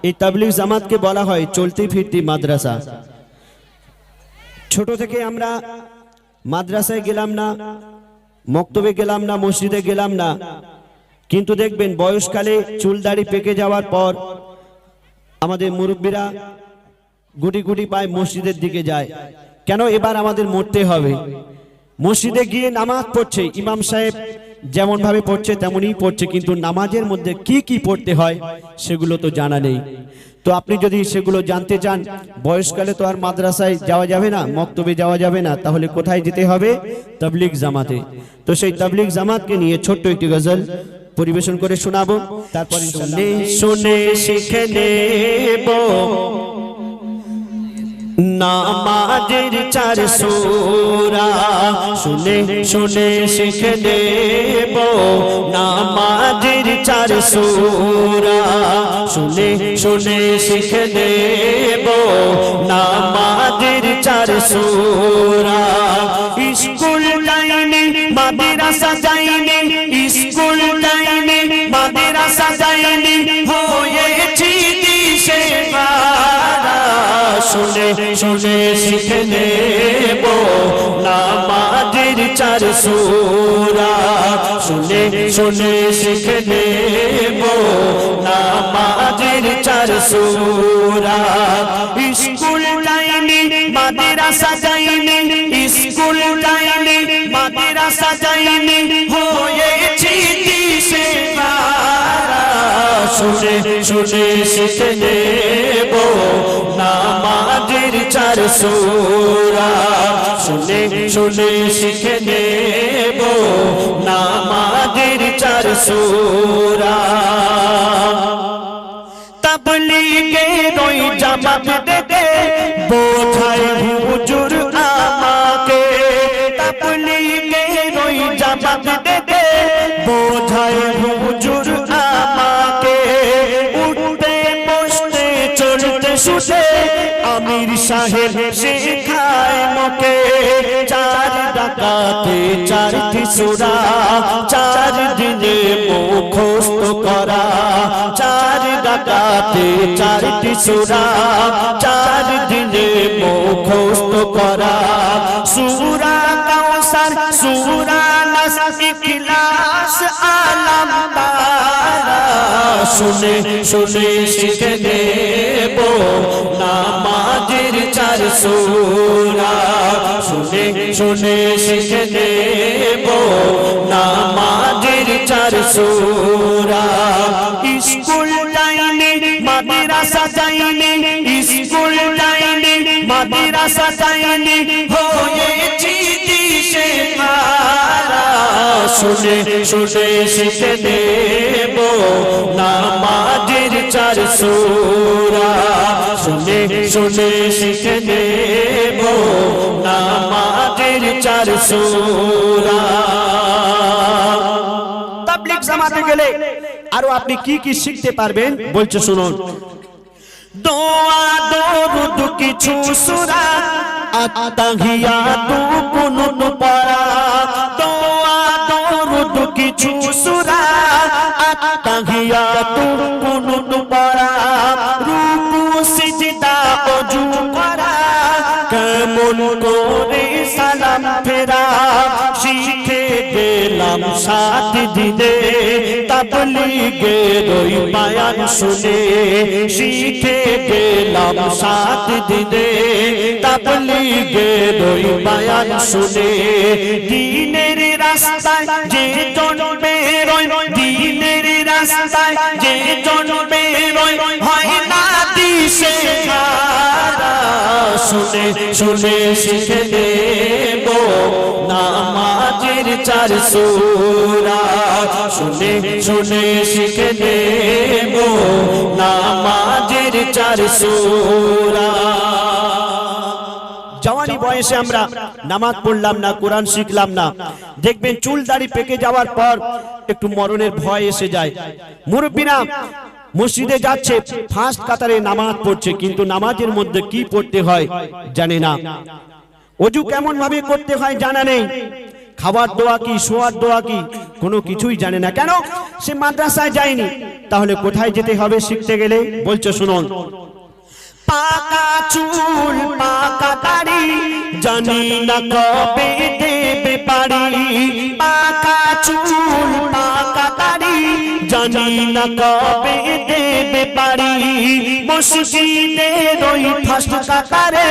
এই তাবলীগ জামাতকে বলা হয় চলতি ফিরতি মাদ্রাসা। ছোট থেকে আমরা মাদ্রাসায় গেলাম না, মক্তবে গেলাম না, মসজিদে গেলাম না, কিন্তু দেখবেন বয়সকালে চুল দাড়ি পেকে যাওয়ার পর আমাদের মুরব্বীরা গুটি গুটি পায় মসজিদের দিকে যায়। কেন? এবার আমাদের মরতে হবে। মসজিদে গিয়ে নামাজ পড়ছে, ইমাম সাহেব যেমন ভাবে পড়ছে তেমনই পড়ছে, কিন্তু নামাজের মধ্যে কি কি পড়তে হয় সেগুলো তো জানা নেই। তো আপনি যদি সেগুলো জানতে চান, বয়সকালে তো আর মাদ্রাসায় যাওয়া যাবে না, মক্তবে যাওয়া যাবে না, তাহলে কোথায় যেতে হবে? তাবলীগ জামাতে। তো সেই তাবলীগ জামাতকে নিয়ে ছোট্ট একটি গজল পরিবেশন করে শোনাবো। তারপর শুনে শুনে শিখে নেব নামাজের 4 সূরা, শুনে শুনে শিখে নেব নামাজের 4 সূরা, শুনে শুনে শিখে নেব নামাজের 4 সূরা। স্কুল যাইনি মাদ্রাসা যাইনি, স্কুল যাইনি মাদ্রাসা যাইনি, হয়েছি দিশেহারা, শুনে শুনে শিখে নেব নামাজের 4 সূরা, শুনে শুনে শিখে নেব নামাজের 4 সূরা। স্কুল যাইনি মাদ্রাসা যাইনি, স্কুল যাইনি মাদ্রাসা যাইনি, হয়েছি দিশেহারা, শুনে শুনে শিখে নেব নামাজের 4 সূরা, শুনে শুনে শিখে নেব নামাজের 4 সূরা। তাবলীগের ওই জামাত দেতে বোঝায় হুজুর আমাকে, তাবলীগের ওই জামাত দেতে বোঝায় হুজুর আমাকে, উঠতে বসতে চলতে শুতে আমির সাহেব শেখায় মোকে, 4 রাকাতে 4টি সূরা, 4 দিনে মুখস্থ করা, 4 রাকাতে 4টি সূরা, 4 দিনে মুখস্থ করা। সূরা কাউসার, সূরা নাস, ইখলাস, আলাম তারা, শুনে শুনে শিখে নেব নামাজের 4 সূরা, শুনে শুনে শিখে নেব নামাজের 4 সূরা। স্কুল যাইনি মাদ্রাসা যাইনি, স্কুল যাইনি মাদ্রাসা যাইনি, হয়েছি দিশেহারা, শুনে শুনে শিখে নেব নামাজের 4 সূরা, শুনে শুনে শিখে নেব নামাজের 4 সূরা। তাবলীগ জামাতে গেলে আরো আপনি কি কি শিখতে পারবেন বলছে শুনুন। দোয়া দরুদ কিছু সূরা, আত্তাহিয়াতু কুনুত পড়া, দোয়া দরুদ কিছু সূরা, আত্তাহিয়াতু কুনুত পড়া, রুকু সিজদা ওযু করা, কেমন করে সালাম ফেরা, শিখে গেলাম 7 দিনে তাবলীগের ওই বয়ান শুনে, শিখে গেলাম 7 দিনে তাবলীগের ওই বয়ান শুনে। দ্বীনের রাস্তায় যে জন বেরোয়, দ্বীনের রাস্তায় যে জন বেরোয়, হয় না দিশেহারা, শুনে শুনে শিখে নেব নামাজের 4 সূরা, শুনে শুনে শিখে নেব নামাজের 4 সূরা। জওয়ানি বয়সে আমরা নামাজ পড়লাম না, কোরআন শিখলাম না, দেখবেন চুল দাড়ি পেকে যাওয়ার পর একটু মরণের ভয় এসে যায়। মুরব্বিরা মসজিদে যাচ্ছে, ফার্স্ট কাতারে নামাজ পড়ছে, কিন্তু নামাজের মধ্যে কি পড়তে হয় জানে না, ওযু কেমন ভাবে করতে হয় জানা নেই, খাবার দোয়া কি, শোয়ার দোয়া কি, কোনো কিছুই জানে না। কেন? সে মাদ্রাসায় যায়নি। তাহলে কোথায় যেতে হবে শিখতে গেলে? বলছো শুনুন। পাকা চুল পাকা দাড়ি জানি না কবে দেবে পারি, পাকা চুল পাকা দাড়ি জানি না কবে দেবে পারি। মসজিদের ওই ফাঁস কাকারে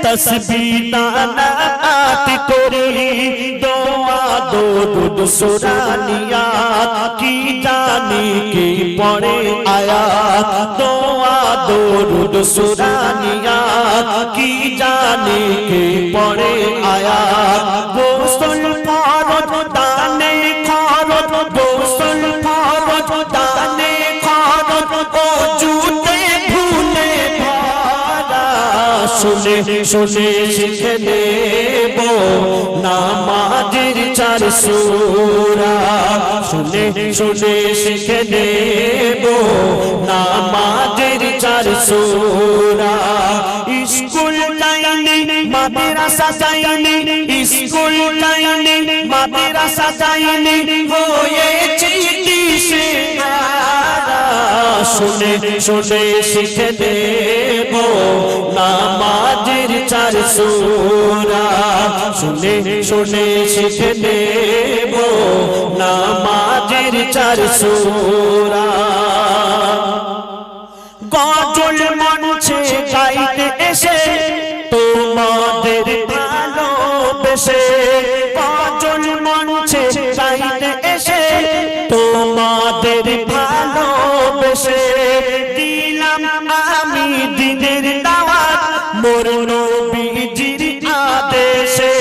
তাসবিহ নানাত করি, দোয়া দরুদ সূরা নিয়াত কি জানি কি পড়ে আয়াত, দোয়া দরুদ সূরা নিয়াত কি জানি কি পড়ে আয়াত। গোসল ফরজ দানে খরচ, গোসল ফরজ দানে খরচ, ওজুতে ভুলে ভরা। শুনে শুনে শিখে নেব নামাজের 4 সূরা, শুনে শুনে শিখে নেব নামাজের 4 সূরা। স্কুল যাইনি মাদ্রাসা যাইনি, স্কুল যাইনি মাদ্রাসা যাইনি, হয়েছি দিশেহারা। শুনে শুনে শিখে নেব নামাজের 4 সূরা, শুনে শুনে শিখে নেব নামাজের 4 সূরা। গজল মঞ্চে গাইতে এসে তোমাদের ভালোবেসে, গজল মঞ্চে গাইতে এসে তোমাদের ভালোবেসে, দিলাম আমি দিনের দাওয়াত মোর নবীজির আদেশে।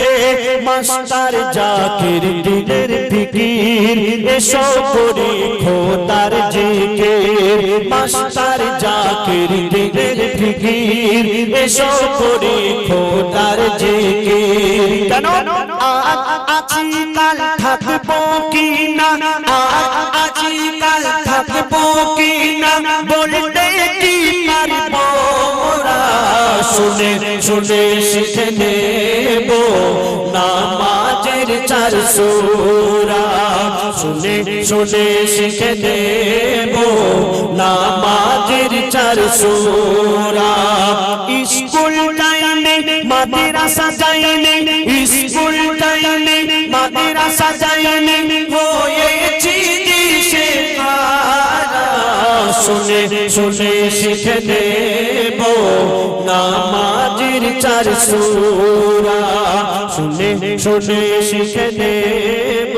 মাস্টার জাকির দিনের ফিকির এসো করি খোদার জিকির, মাস্টার জাকির দিনের ফিকির এসো করি খোদার জিকির। কেন? আজ আছি কাল থাকবো কি না, আজ আছি কাল থাকবো কি না, বলতে কি পারবো মোরা। শুনে শুনে শিখে নেব নামাজের 4 সূরা, শুনে শুনে শিখে নেব নামাজের 4 সূরা। স্কুল যাইনি মাদ্রাসা যাইনি, স্কুল যাইনি মাদ্রাসা যাইনি, হয়েছি দিশেহারা। শুনে শুনে শিখে নেব নামাজের 4 সূরা, শুনে শুনে শিখে নেব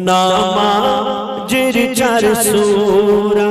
নামাজের 4 সূরা।